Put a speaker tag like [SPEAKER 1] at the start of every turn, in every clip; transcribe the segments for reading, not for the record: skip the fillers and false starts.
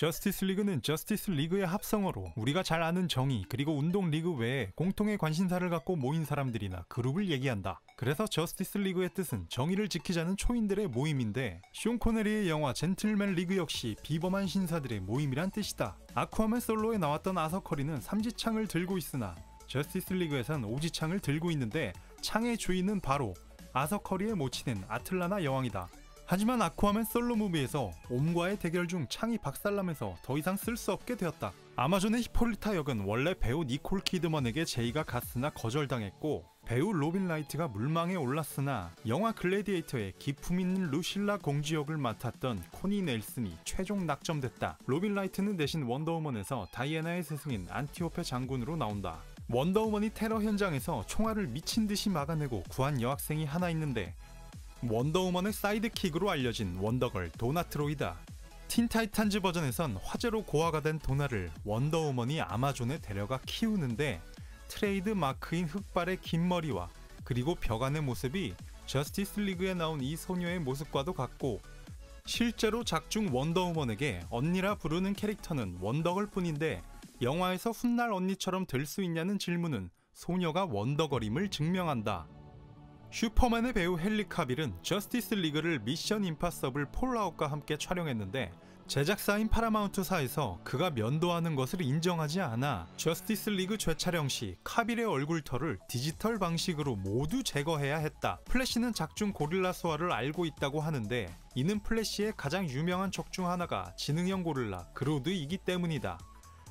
[SPEAKER 1] 저스티스 리그는 저스티스 리그의 합성어로 우리가 잘 아는 정의 그리고 운동 리그 외에 공통의 관심사를 갖고 모인 사람들이나 그룹을 얘기한다. 그래서 저스티스 리그의 뜻은 정의를 지키자는 초인들의 모임인데, 쇼 코네리의 영화 젠틀맨 리그 역시 비범한 신사들의 모임이란 뜻이다. 아쿠아맨 솔로에 나왔던 아서 커리는 삼지창을 들고 있으나 저스티스 리그에선 오지창을 들고 있는데, 창의 주인은 바로 아서 커리의 모친인 아틀라나 여왕이다. 하지만 아쿠아맨 솔로 무비에서 옴과의 대결 중 창이 박살나면서 더 이상 쓸 수 없게 되었다. 아마존의 히폴리타 역은 원래 배우 니콜 키드먼에게 제의가 갔으나 거절당했고, 배우 로빈 라이트가 물망에 올랐으나 영화 글래디에이터의 기품 있는 루실라 공주 역을 맡았던 코니 넬슨이 최종 낙점됐다. 로빈 라이트는 대신 원더우먼에서 다이애나의 스승인 안티오페 장군으로 나온다. 원더우먼이 테러 현장에서 총알을 미친듯이 막아내고 구한 여학생이 하나 있는데, 원더우먼의 사이드킥으로 알려진 원더걸 도나트로이다. 틴타이탄즈 버전에선 화재로 고아가 된 도나를 원더우먼이 아마존에 데려가 키우는데, 트레이드 마크인 흑발의 긴 머리와 그리고 벽안의 모습이 저스티스 리그에 나온 이 소녀의 모습과도 같고, 실제로 작중 원더우먼에게 언니라 부르는 캐릭터는 원더걸 뿐인데, 영화에서 훗날 언니처럼 될 수 있냐는 질문은 소녀가 원더걸임을 증명한다. 슈퍼맨의 배우 헨리 카빌은 저스티스 리그를 미션 임파서블 폴아웃과 함께 촬영했는데, 제작사인 파라마운트사에서 그가 면도하는 것을 인정하지 않아 저스티스 리그 재촬영 시 카빌의 얼굴털을 디지털 방식으로 모두 제거해야 했다. 플래시는 작중 고릴라 소화를 알고 있다고 하는데, 이는 플래시의 가장 유명한 적 중 하나가 지능형 고릴라 그로드이기 때문이다.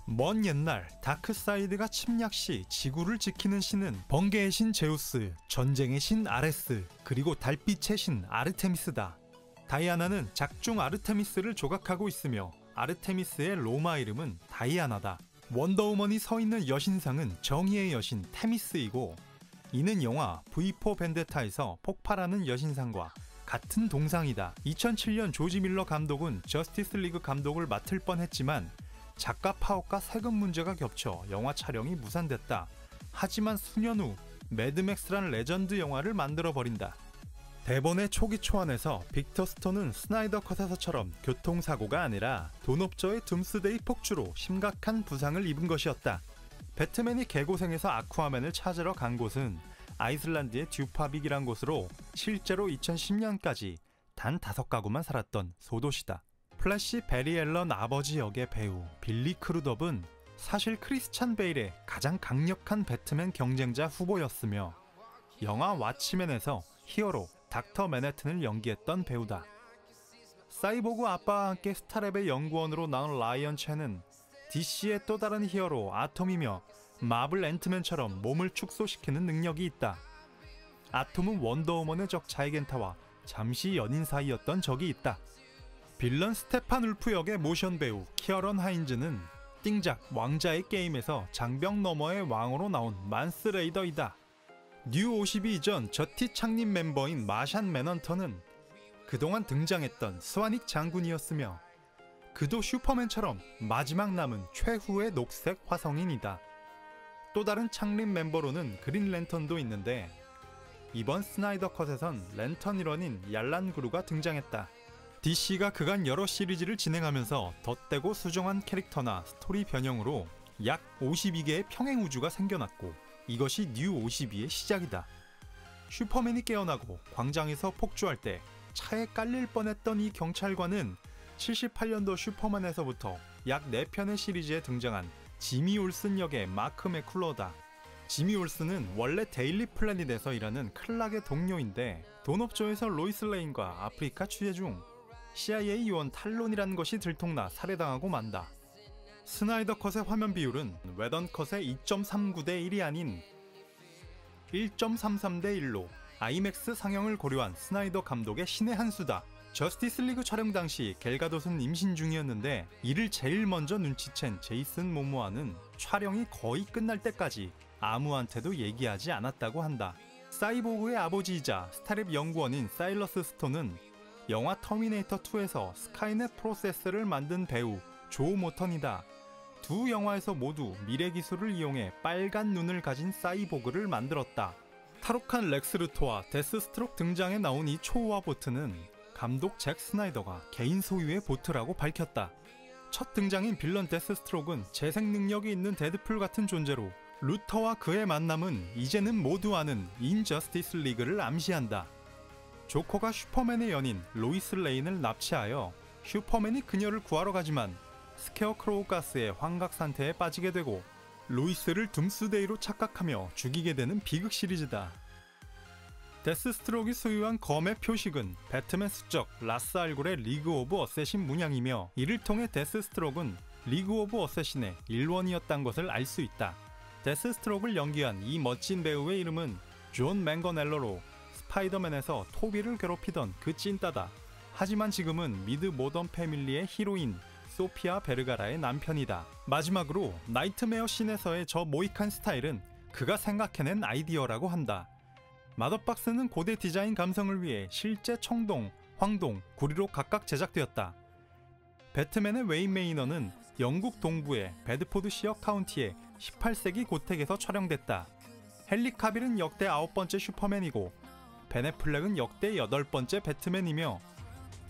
[SPEAKER 1] 먼 옛날 다크사이드가 침략 시 지구를 지키는 신은 번개의 신 제우스, 전쟁의 신 아레스, 그리고 달빛의 신 아르테미스다. 다이아나는 작중 아르테미스를 조각하고 있으며 아르테미스의 로마 이름은 다이아나다. 원더우먼이 서 있는 여신상은 정의의 여신 테미스이고, 이는 영화 V4 벤데타에서 폭발하는 여신상과 같은 동상이다. 2007년 조지 밀러 감독은 저스티스 리그 감독을 맡을 뻔했지만 작가 파업과 세금 문제가 겹쳐 영화 촬영이 무산됐다. 하지만 수년 후 매드맥스란 레전드 영화를 만들어버린다. 대본의 초기 초안에서 빅터 스톤은 스나이더 컷에서처럼 교통사고가 아니라 돈업저의 둠스데이 폭주로 심각한 부상을 입은 것이었다. 배트맨이 개고생해서 아쿠아맨을 찾으러 간 곳은 아이슬란드의 듀파빅이란 곳으로 실제로 2010년까지 단 5가구만 살았던 소도시다. 플래시 베리 앨런 아버지 역의 배우 빌리 크루덥은 사실 크리스찬 베일의 가장 강력한 배트맨 경쟁자 후보였으며, 영화 왓치맨에서 히어로 닥터 맨해튼을 연기했던 배우다. 사이보그 아빠와 함께 스타랩의 연구원으로 나온 라이언 첸은 DC의 또 다른 히어로 아톰이며 마블 앤트맨처럼 몸을 축소시키는 능력이 있다. 아톰은 원더우먼의 적 자이겐타와 잠시 연인 사이였던 적이 있다. 빌런 스테판 울프 역의 모션 배우 키어런 하인즈는 띵작 왕자의 게임에서 장벽 너머의 왕으로 나온 만스 레이더이다. 뉴 52 이전 저티 창립 멤버인 마샨 맨헌터는 그동안 등장했던 스와닉 장군이었으며, 그도 슈퍼맨처럼 마지막 남은 최후의 녹색 화성인이다. 또 다른 창립 멤버로는 그린 랜턴도 있는데, 이번 스나이더 컷에선 랜턴 일원인 얄란 그루가 등장했다. DC가 그간 여러 시리즈를 진행하면서 덧대고 수정한 캐릭터나 스토리 변형으로 약 52개의 평행 우주가 생겨났고, 이것이 뉴 52의 시작이다. 슈퍼맨이 깨어나고 광장에서 폭주할 때 차에 깔릴 뻔했던 이 경찰관은 78년도 슈퍼맨에서부터 약 4편의 시리즈에 등장한 지미 올슨 역의 마크 맥쿨러다. 지미 올슨은 원래 데일리 플래닛에서 일하는 클락의 동료인데, 돈업조에서 로이스 레인과 아프리카 취재 중 CIA 요원 탈론이라는 것이 들통나 살해당하고 만다. 스나이더 컷의 화면 비율은 웨던 컷의 2.39대 1이 아닌 1.33대 1로 아이맥스 상영을 고려한 스나이더 감독의 신의 한 수다. 저스티스 리그 촬영 당시 갤가돗은 임신 중이었는데, 이를 제일 먼저 눈치챈 제이슨 모모아는 촬영이 거의 끝날 때까지 아무한테도 얘기하지 않았다고 한다. 사이보그의 아버지이자 스타랩 연구원인 사일러스 스톤은 영화 터미네이터2에서 스카이넷 프로세스를 만든 배우 조 모턴이다. 두 영화에서 모두 미래 기술을 이용해 빨간 눈을 가진 사이보그를 만들었다. 탈옥한 렉스 루토와 데스스트록 등장에 나온 이 초우화 보트는 감독 잭 스나이더가 개인 소유의 보트라고 밝혔다. 첫 등장인 빌런 데스스트록은 재생 능력이 있는 데드풀 같은 존재로 루터와 그의 만남은 이제는 모두 아는 인저스티스 리그를 암시한다. 조커가 슈퍼맨의 연인 로이스 레인을 납치하여 슈퍼맨이 그녀를 구하러 가지만 스케어크로우 가스의 환각 상태에 빠지게 되고 로이스를 둠스데이로 착각하며 죽이게 되는 비극 시리즈다. 데스스트록이 소유한 검의 표식은 배트맨 수적 라스 알골의 리그 오브 어쌔신 문양이며 이를 통해 데스스트록은 리그 오브 어쌔신의 일원이었단 것을 알 수 있다. 데스스트록을 연기한 이 멋진 배우의 이름은 존 맹거넬러로 스파이더맨에서 토비를 괴롭히던 그 찐따다. 하지만 지금은 미드 모던 패밀리의 히로인 소피아 베르가라의 남편이다. 마지막으로 나이트메어 씬에서의 저 모이칸 스타일은 그가 생각해낸 아이디어라고 한다. 마더박스는 고대 디자인 감성을 위해 실제 청동, 황동, 구리로 각각 제작되었다. 배트맨의 웨인 메이너는 영국 동부의 베드포드시어 카운티의 18세기 고택에서 촬영됐다. 헨리 카빌은 역대 9번째 슈퍼맨이고 벤 애플렉은 역대 8번째 배트맨이며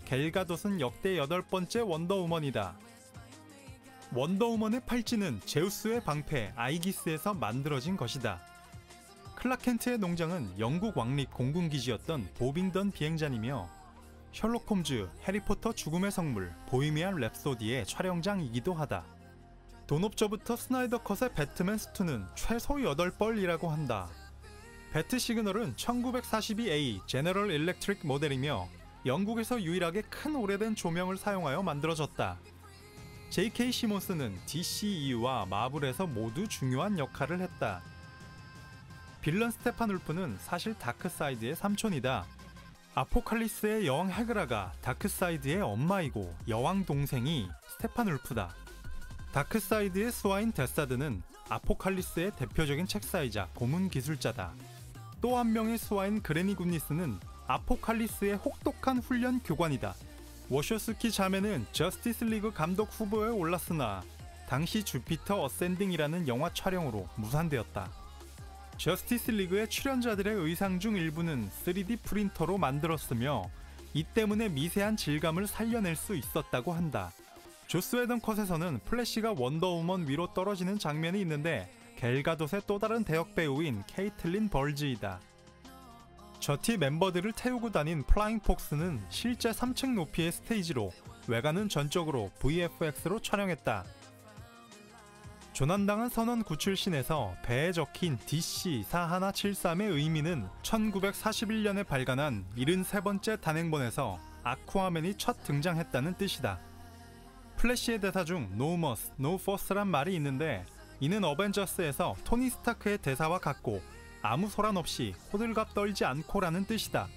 [SPEAKER 1] 갤 가돛은 역대 8번째 원더우먼이다. 원더우먼의 팔찌는 제우스의 방패 아이기스에서 만들어진 것이다. 클락 켄트의 농장은 영국 왕립 공군기지였던 보빙던 비행장이며 셜록 홈즈, 해리포터 죽음의 성물, 보헤미안 랩소디의 촬영장이기도 하다. 돈업저부터 스나이더 컷의 배트맨 수트는 최소 8벌이라고 한다. 배트 시그널은 1942A 제너럴 일렉트릭 모델이며 영국에서 유일하게 큰 오래된 조명을 사용하여 만들어졌다. J.K. 시몬스는 DCEU와 마블에서 모두 중요한 역할을 했다. 빌런 스테판 울프는 사실 다크사이드의 삼촌이다. 아포칼리스의 여왕 헤그라가 다크사이드의 엄마이고 여왕 동생이 스테판 울프다. 다크사이드의 스와인 데사드는 아포칼리스의 대표적인 책사이자 고문 기술자다. 또 한 명의 스와인 그레니 굿니스는 아포칼리스의 혹독한 훈련 교관이다. 워셔스키 자매는 저스티스 리그 감독 후보에 올랐으나 당시 주피터 어센딩이라는 영화 촬영으로 무산되었다. 저스티스 리그의 출연자들의 의상 중 일부는 3D 프린터로 만들었으며 이 때문에 미세한 질감을 살려낼 수 있었다고 한다. 조스 웨던 컷에서는 플래시가 원더우먼 위로 떨어지는 장면이 있는데 갤 가돛의 또 다른 대역 배우인 케이틀린 벌즈이다. 저티 멤버들을 태우고 다닌 플라잉 폭스는 실제 3층 높이의 스테이지로 외관은 전적으로 VFX로 촬영했다. 조난당한 선원 구출신에서 배에 적힌 DC-4173의 의미는 1941년에 발간한 73번째 단행본에서 아쿠아맨이 첫 등장했다는 뜻이다. 플래시의 대사 중 No Muss, No Fuss란 말이 있는데 이는 어벤져스에서 토니 스타크의 대사와 같고 아무 소란 없이 호들갑 떨지 않고라는 뜻이다.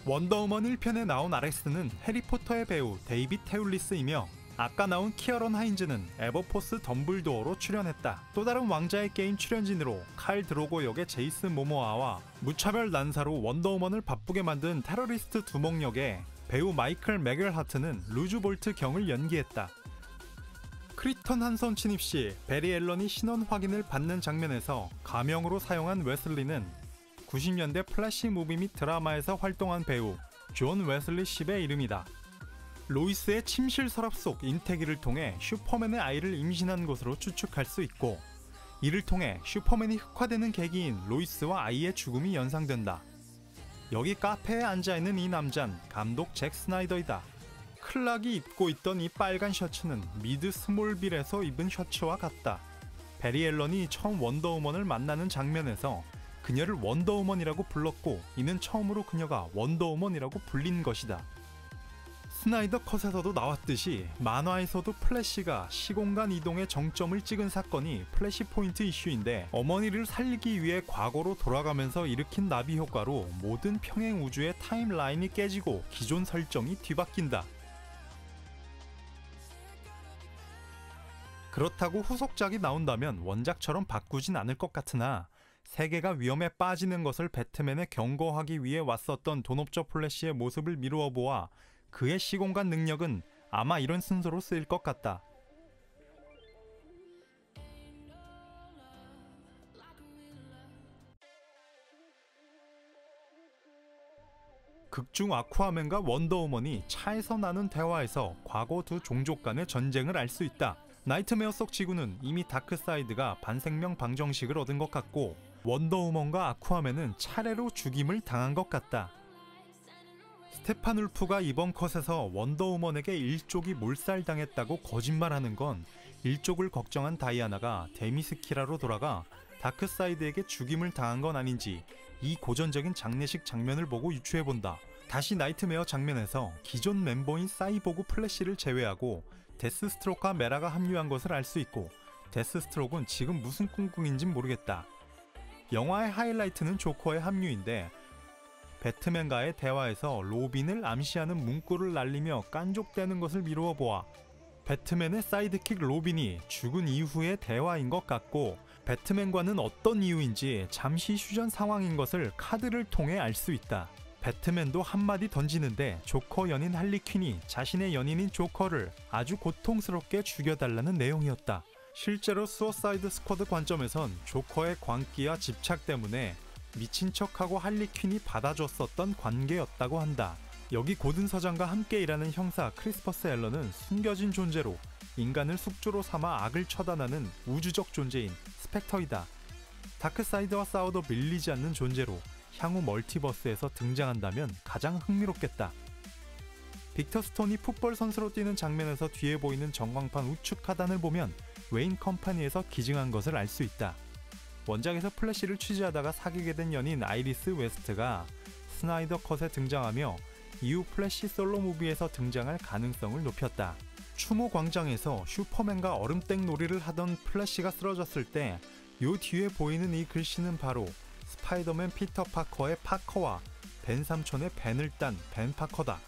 [SPEAKER 1] 원더우먼 1편에 나온 RX는 해리포터의 배우 데이빗 테울리스이며 아까 나온 키어런 하인즈는 에버포스 덤블도어로 출연했다. 또 다른 왕자의 게임 출연진으로 칼 드로고 역의 제이슨 모모아와 무차별 난사로 원더우먼을 바쁘게 만든 테러리스트 두목 역의 배우 마이클 맥겔하트는 루즈 볼트 경을 연기했다. 크리턴 한손 침입 시 베리 앨런이 신원 확인을 받는 장면에서 가명으로 사용한 웨슬리는 90년대 플래시 무비 및 드라마에서 활동한 배우 존 웨슬리 십의 이름이다. 로이스의 침실 서랍 속 인태기를 통해 슈퍼맨의 아이를 임신한 것으로 추측할 수 있고 이를 통해 슈퍼맨이 흑화되는 계기인 로이스와 아이의 죽음이 연상된다. 여기 카페에 앉아있는 이 남잔 감독 잭 스나이더이다. 클락이 입고 있던 이 빨간 셔츠는 미드 스몰빌에서 입은 셔츠와 같다. 베리 앨런이 처음 원더우먼을 만나는 장면에서 그녀를 원더우먼이라고 불렀고 이는 처음으로 그녀가 원더우먼이라고 불린 것이다. 스나이더 컷에서도 나왔듯이 만화에서도 플래시가 시공간 이동의 정점을 찍은 사건이 플래시 포인트 이슈인데 어머니를 살리기 위해 과거로 돌아가면서 일으킨 나비 효과로 모든 평행 우주의 타임라인이 깨지고 기존 설정이 뒤바뀐다. 그렇다고 후속작이 나온다면 원작처럼 바꾸진 않을 것 같으나 세계가 위험에 빠지는 것을 배트맨에 경고하기 위해 왔었던 돈옵저 플래시의 모습을 미루어 보아 그의 시공간 능력은 아마 이런 순서로 쓰일 것 같다. 극중 아쿠아맨과 원더우먼이 차에서 나눈 대화에서 과거 두 종족 간의 전쟁을 알 수 있다. 나이트메어 속 지구는 이미 다크사이드가 반생명 방정식을 얻은 것 같고 원더우먼과 아쿠아맨은 차례로 죽임을 당한 것 같다. 스테판 울프가 이번 컷에서 원더우먼에게 일족이 몰살당했다고 거짓말하는 건 일족을 걱정한 다이아나가 데미스키라로 돌아가 다크사이드에게 죽임을 당한 건 아닌지 이 고전적인 장례식 장면을 보고 유추해본다. 다시 나이트메어 장면에서 기존 멤버인 사이보그 플래시를 제외하고 데스스트로크와 메라가 합류한 것을 알 수 있고 데스스트로크는 지금 무슨 꿍꿍인진 모르겠다. 영화의 하이라이트는 조커의 합류인데 배트맨과의 대화에서 로빈을 암시하는 문구를 날리며 깐족대는 것을 미루어 보아 배트맨의 사이드킥 로빈이 죽은 이후의 대화인 것 같고 배트맨과는 어떤 이유인지 잠시 휴전 상황인 것을 카드를 통해 알 수 있다. 배트맨도 한마디 던지는데 조커 연인 할리퀸이 자신의 연인인 조커를 아주 고통스럽게 죽여달라는 내용이었다. 실제로 수어사이드 스쿼드 관점에선 조커의 광기와 집착 때문에 미친 척하고 할리퀸이 받아줬었던 관계였다고 한다. 여기 고든 서장과 함께 일하는 형사 크리스퍼스 앨런은 숨겨진 존재로 인간을 숙주로 삼아 악을 처단하는 우주적 존재인 스펙터이다. 다크사이드와 싸워도 밀리지 않는 존재로 향후 멀티버스에서 등장한다면 가장 흥미롭겠다. 빅터 스톤이 풋볼 선수로 뛰는 장면에서 뒤에 보이는 전광판 우측 하단을 보면 웨인 컴퍼니에서 기증한 것을 알 수 있다. 원작에서 플래시를 취재하다가 사귀게 된 연인 아이리스 웨스트가 스나이더 컷에 등장하며 이후 플래시 솔로 무비에서 등장할 가능성을 높였다. 추모 광장에서 슈퍼맨과 얼음땡 놀이를 하던 플래시가 쓰러졌을 때 요 뒤에 보이는 이 글씨는 바로 스파이더맨 피터 파커의 파커와 벤 삼촌의 벤을 딴 벤 파커다.